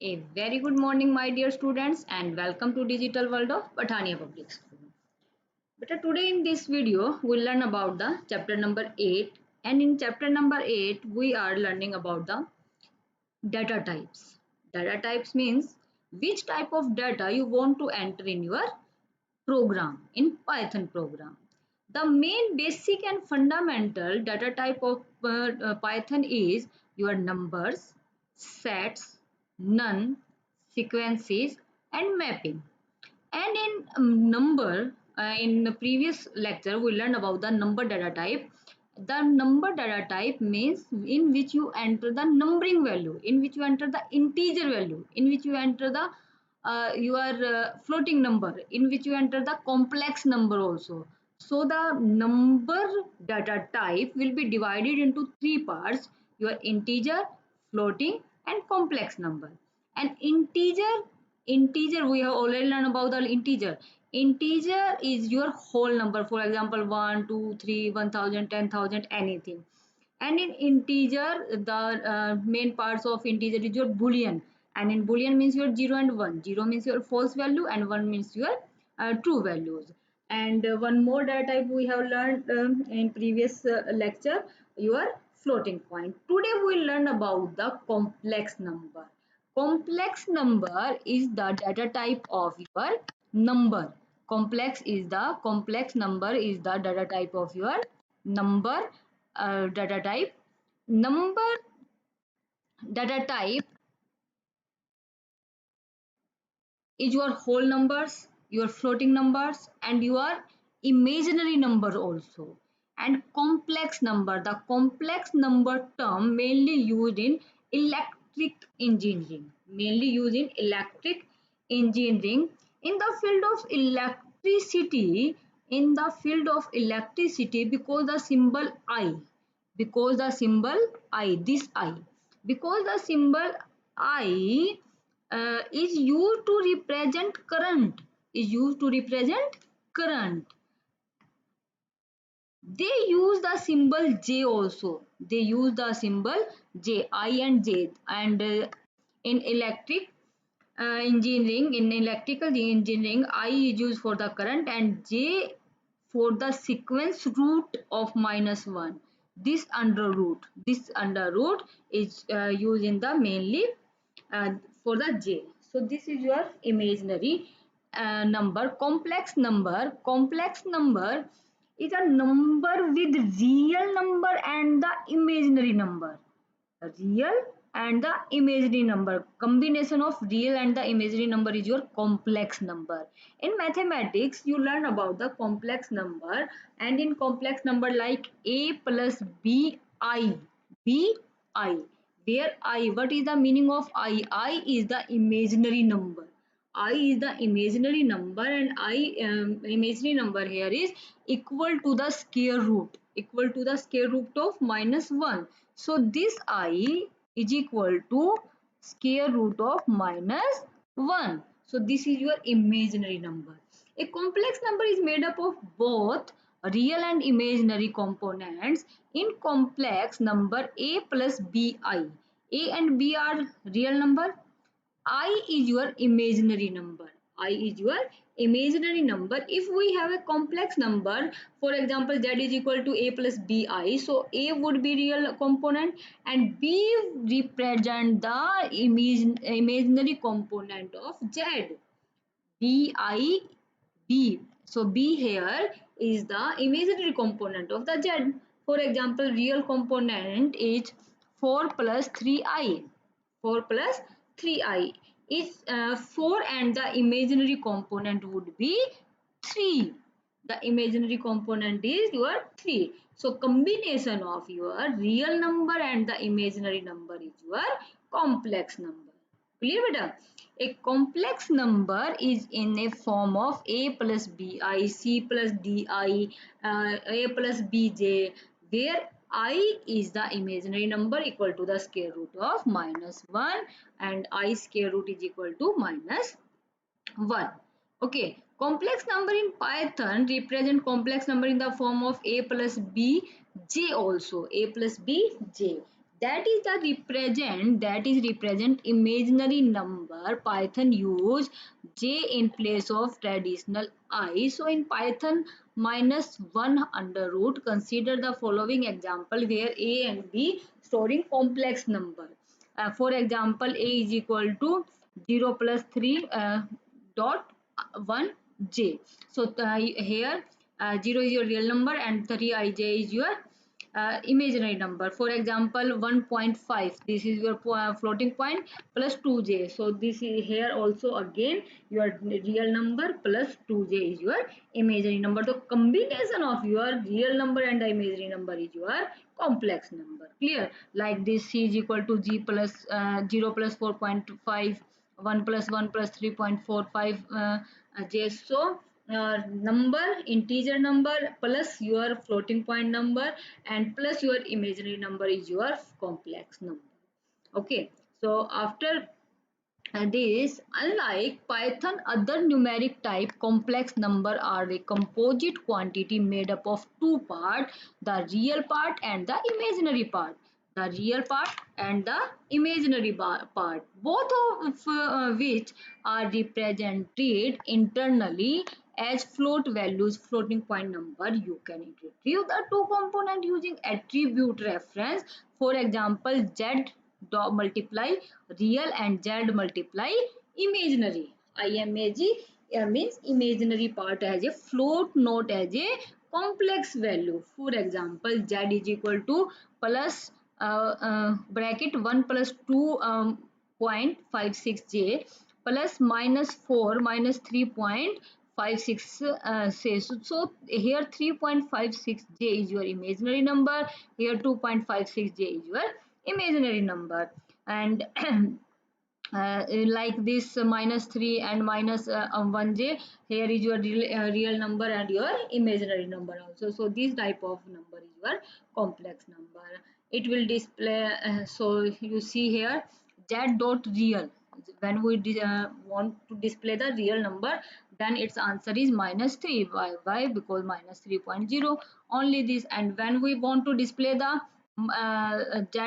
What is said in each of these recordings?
A very good morning, my dear students, and welcome to Digital World of Pathania Public School. But today in this video, we'll learn about the chapter number 8, and in chapter number 8, we are learning about the data types. Data types means which type of data you want to enter in your program, in Python program. The main basic and fundamental data type of Python is your numbers, sets, none, sequences, and mapping. And in in the previous lecture, we learned about the number data type. The number data type means in which you enter the numbering value, in which you enter the integer value, in which you enter the your floating number, in which you enter the complex number also. So the number data type will be divided into three parts: your integer, floating, and complex number. And integer we have already learned about the integer is your whole number, for example 1 2 3 1000 10,000 anything. And in integer the main parts of integer is your boolean, and in boolean means your 0 and 1. 0 means your false value and 1 means your true values. And one more data type we have learned in previous lecture, your floating point. Today we will learn about the complex number. Complex number is the data type of your number. Complex number is the data type of your number data type. Number data type is your whole numbers, your floating numbers, and your imaginary number also. And complex number, the complex number term mainly used in electric engineering, mainly used in electric engineering. In the field of electricity, because the symbol I, this I, because the symbol I is used to represent current, they use the symbol J also. They use the symbol J, I and J. And in electrical engineering, I is used for the current and J for the sequence root of -1. This under root is used in the mainly for the J. So this is your imaginary number. Complex number is a number with real number and the imaginary number. Real and the imaginary number. Combination of real and the imaginary number is your complex number. In mathematics, you learn about the complex number, and in complex number like a plus bi, where I, what is the meaning of I? I is the imaginary number. I is the imaginary number, and imaginary number here is equal to the square root, of -1. So this I is equal to square root of -1. So this is your imaginary number. A complex number is made up of both real and imaginary components. In complex number, a plus bi, a and b are real number, I is your imaginary number. If we have a complex number, for example, z is equal to a plus bi, so a would be real component and b represent the imaginary component of z. B. So B here is the imaginary component of the Z. For example, real component is 4 plus 3i. 4 plus 3i is 4, and the imaginary component would be 3. The imaginary component is your 3. So combination of your real number and the imaginary number is your complex number. Clear beta? A complex number is in a form of a plus bi, c plus di, a plus bj, where I is the imaginary number equal to the square root of -1 and I square root is equal to -1. Okay, complex number in Python represent complex number in the form of a plus b j also, a plus b j. that is represent imaginary number. Python use j in place of traditional I. So in Python, minus 1 under root. Consider the following example where a and b storing complex number. For example, a is equal to 0 plus 3 dot 1 j. So here 0 is your real number and 3 ij is your imaginary number. For example, 1.5, this is your floating point, plus 2j. So this is here also again your real number plus 2j is your imaginary number. The combination of your real number and the imaginary number is your complex number. Clear? Like this, c is equal to g plus 0 plus 4.5, 1 plus 1 plus 3.45 j. So number, integer number plus your floating point number and plus your imaginary number is your complex number. Okay, so after this, unlike Python, other numeric type complex number are a composite quantity made up of two parts, the real part and the imaginary part. The real part and the imaginary part, both of which are represented internally as float values, floating point number. You can retrieve the two component using attribute reference. For example, z dot multiply real and z multiply imaginary. IMAG means imaginary part as a float, not as a complex value. For example, z is equal to plus bracket 1 plus 2 0.56j plus minus 4 minus 3.56 says. So here 3.56j is your imaginary number, here 2.56j is your imaginary number. And like this minus 3 and minus 1j, here is your real number and your imaginary number also. So this type of number is your complex number. It will display so you see here z dot real. When we want to display the real number, then its answer is minus 3. Why? Because minus 3.0 only this. And when we want to display the z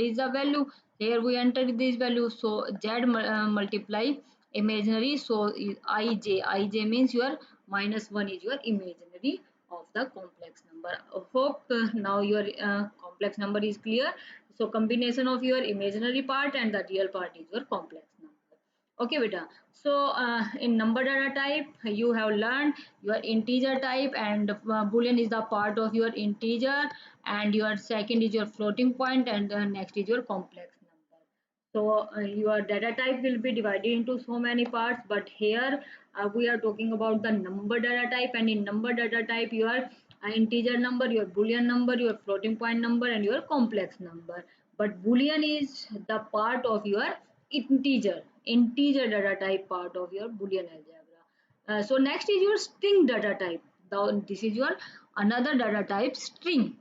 is the value, here we enter this value. So z multiply imaginary, so ij means your minus 1 is your imaginary of the complex number. Hope now your complex number is clear. So combination of your imaginary part and the real part is your complex number. Okay beta. So in number data type you have learned your integer type, and boolean is the part of your integer, and your second is your floating point, and next is your complex number. So your data type will be divided into so many parts, but here we are talking about the number data type. And in number data type your integer number, your boolean number, your floating point number, and your complex number. But boolean is the part of your integer data type part of your boolean algebra. So next is your string data type. Now this is your another data type, string.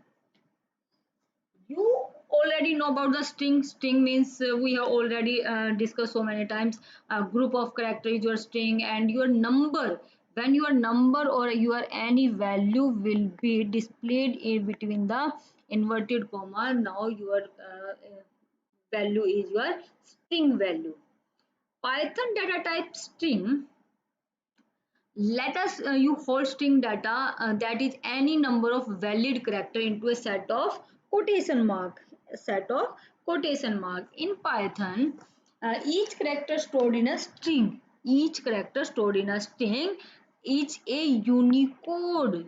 You already know about the string. String means we have already discussed so many times. A group of characters is your string, and your number, when your number or your any value will be displayed in between the inverted comma, now your value is your string value. Python data type string, let us you hold string data that is any number of valid character into a set of quotation mark. In Python, each character stored in a string, is a unicode.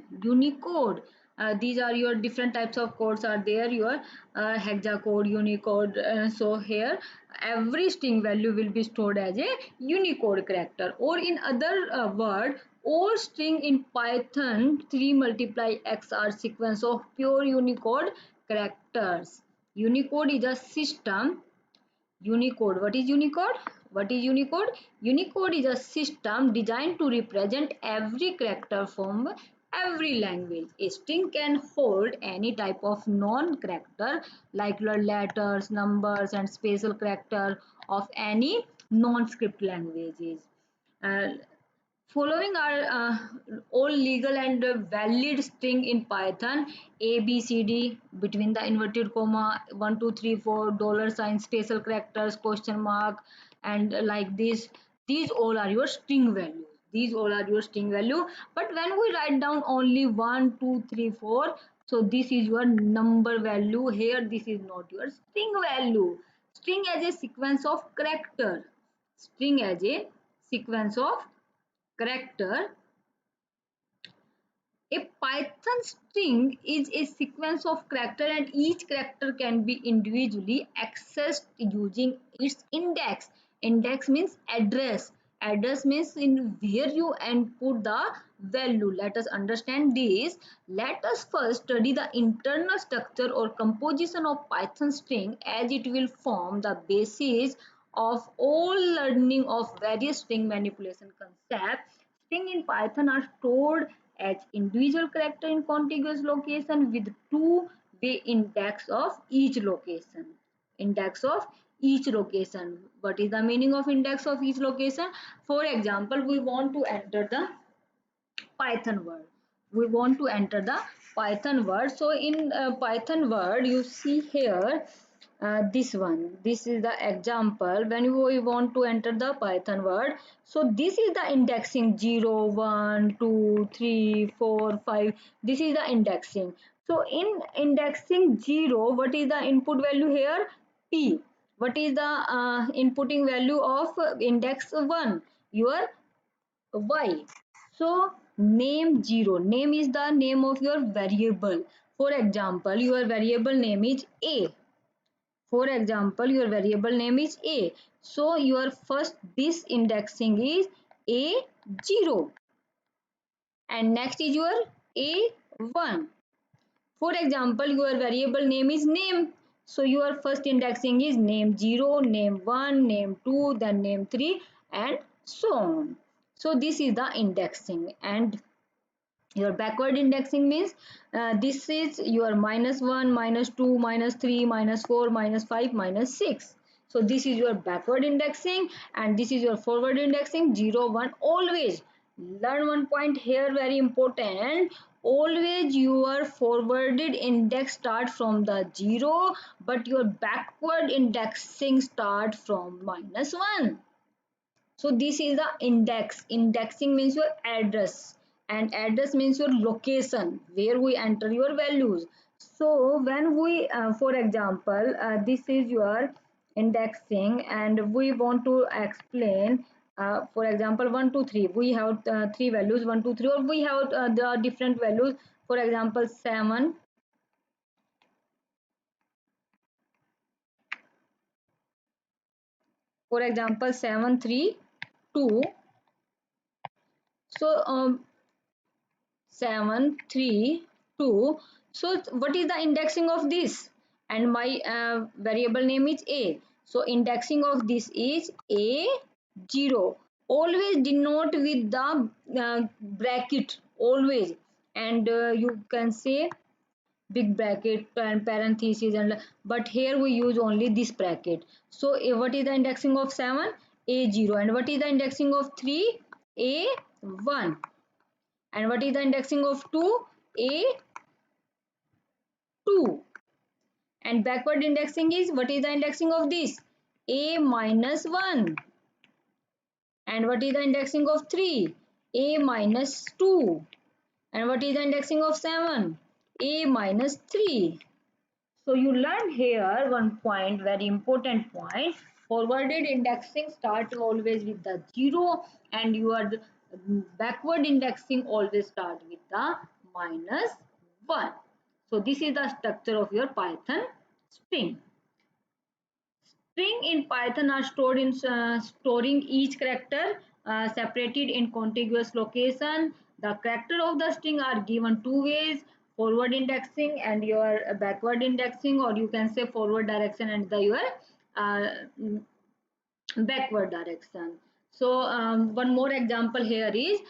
These are your different types of codes are there, your hexacode, unicode. So here every string value will be stored as a unicode character, or in other word, all string in Python 3 multiply x are sequence of pure unicode characters. Unicode is a system. Unicode, what is unicode? Unicode is a system designed to represent every character from every language. A string can hold any type of non-character like letters, numbers, and special character of any non-script languages. Uh, Following are all legal and valid string in Python: A, B, C, D, between the inverted comma, 1, 2, 3, 4, dollar sign, special characters, question mark, and like this. These all are your string values. These all are your string value. But when we write down only 1, 2, 3, 4, so this is your number value. Here, this is not your string value. String as a sequence of character. String as a sequence of character. A Python string is a sequence of character and each character can be individually accessed using its index. Index means address. Address means in where you input the value. Let us understand this. Let us first study the internal structure or composition of Python string, as it will form the basis of all learning of various string manipulation concepts. String in Python are stored as individual character in contiguous location with two-way index of each location. Index of each location. What is the meaning of index of each location? For example, we want to enter the Python word. We want to enter the Python word. So in Python word, you see here this one. This is the example when we want to enter the Python word. So this is the indexing 0, 1, 2, 3, 4, 5. This is the indexing. So in indexing 0, what is the input value here? P. What is the inputting value of index 1? Your Y. So name 0. Name is the name of your variable. For example, your variable name is A. For example, your variable name is A. So your first this indexing is A0 and next is your A1. For example, your variable name is name. So your first indexing is name 0, name 1, name 2, then name 3 and so on. So this is the indexing, and your backward indexing means this is your -1, -2, -3, -4, -5, -6. So this is your backward indexing and this is your forward indexing 0, 1. Always learn one point here, very important. Always your forwarded index start from the 0, but your backward indexing start from -1. So this is the index. Indexing means your address and address means your location where we enter your values. So when we, for example, this is your indexing and we want to explain, for example, 1, 2, 3. We have three values, 1, 2, 3, or we have the different values. For example, 7. For example, 7, 3, 2. So 7, 3, 2. So what is the indexing of this? And my variable name is A. So indexing of this is A0. Always denote with the bracket, always. And you can say big bracket and parentheses, and but here we use only this bracket. So what is the indexing of 7? A0. And what is the indexing of 3? A1. And what is the indexing of 2? A2. And backward indexing is, what is the indexing of this? A minus 1. And what is the indexing of 3? A minus 2. And what is the indexing of 7? A minus 3. So you learn here one point, very important point. Forwarded indexing start always with the 0 and your backward indexing always start with the -1. So this is the structure of your Python string. String in Python are stored in storing each character separated in contiguous location. The character of the string are given two ways: forward indexing and your backward indexing, or you can say forward direction and the your uh, backward direction. So one more example here is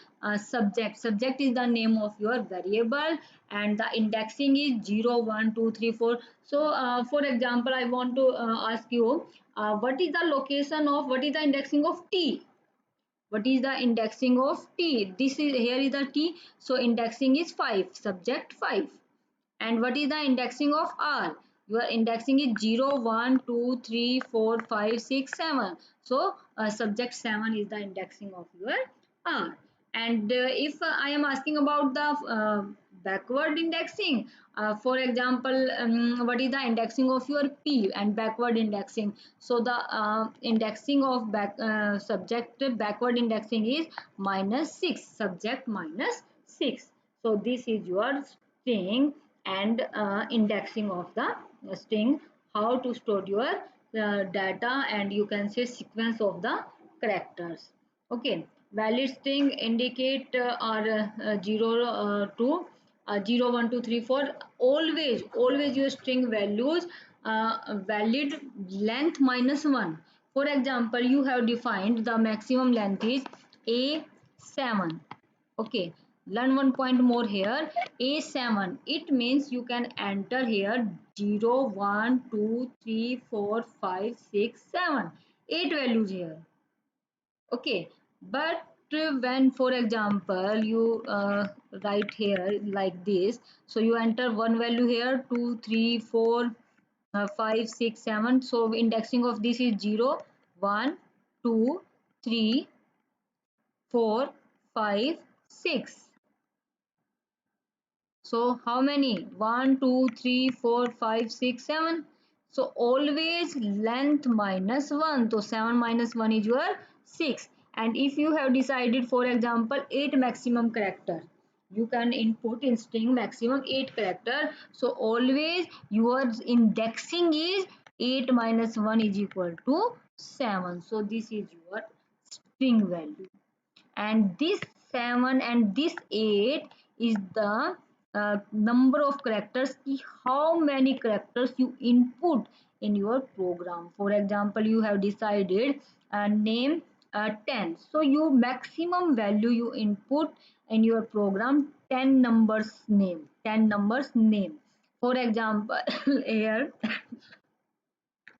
subject. Subject is the name of your variable and the indexing is 0, 1, 2, 3, 4. So for example, I want to ask you what is the location of, what is the indexing of T? What is the indexing of T? This is, here is the T. So indexing is 5, subject 5. And what is the indexing of R? Your indexing is 0, 1, 2, 3, 4, 5, 6, 7. So subject 7 is the indexing of your R. And if I am asking about the backward indexing, for example, what is the indexing of your P and backward indexing? So the indexing of subject backward indexing is -6, subject -6. So this is your string and indexing of the string, how to store your data, and you can say sequence of the characters. Okay, valid string indicate are 0 to 0, 1, 2, 3, 4. Always your string values valid length -1. For example, you have defined the maximum length is A7. Okay, learn one point more here. A7, it means you can enter here 0, 1, 2, 3, 4, 5, 6, 7. 8 values here. Okay, but when, for example, you write here like this, so you enter one value here, 2, 3, 4, 5, 6, 7. So indexing of this is 0, 1, 2, 3, 4, 5, 6. So how many? 1, 2, 3, 4, 5, 6, 7. So always length -1. So 7 minus 1 is your 6. And if you have decided, for example, 8 maximum character, you can input in string maximum 8 character. So always your indexing is 8 minus 1 is equal to 7. So this is your string value, and this 7 and this 8 is the number of characters, how many characters you input in your program. For example, you have decided name 10, so you maximum value you input in your program 10 numbers name, 10 numbers name. For example, here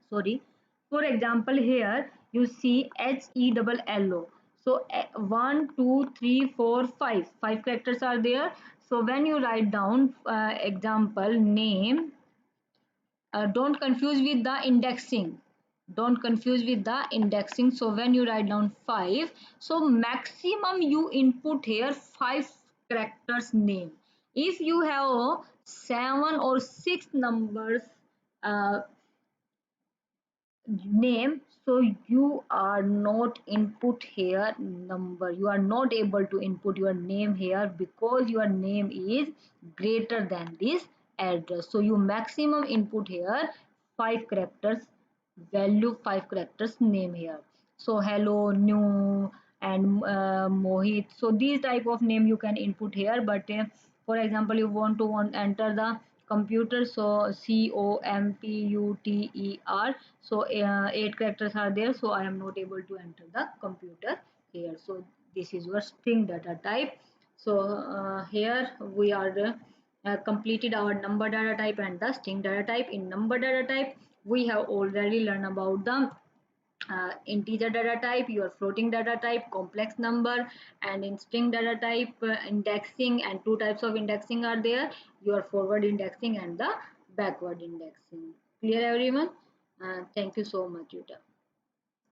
sorry, for example, here you see HELLO. So 1, 2, 3, 4, 5, 5 characters are there. So when you write down example name, don't confuse with the indexing, don't confuse with the indexing. So when you write down 5, so maximum you input here 5 characters name. If you have 7 or 6 numbers uh, name, so you are not input here number, you are not able to input your name here because your name is greater than this address. So you maximum input here 5 characters value, 5 characters name here. So hello, new, and Mohit, so these type of name you can input here. But for example, you want enter the computer, so COMPUTER. So 8 characters are there, so I am not able to enter the computer here. So this is your string data type. So here we are completed our number data type and the string data type. In number data type, we have already learned about the integer data type, your floating data type, complex number, and in string data type, indexing, and two types of indexing are there, your forward indexing and the backward indexing. Clear everyone? Thank you so much, Yuta.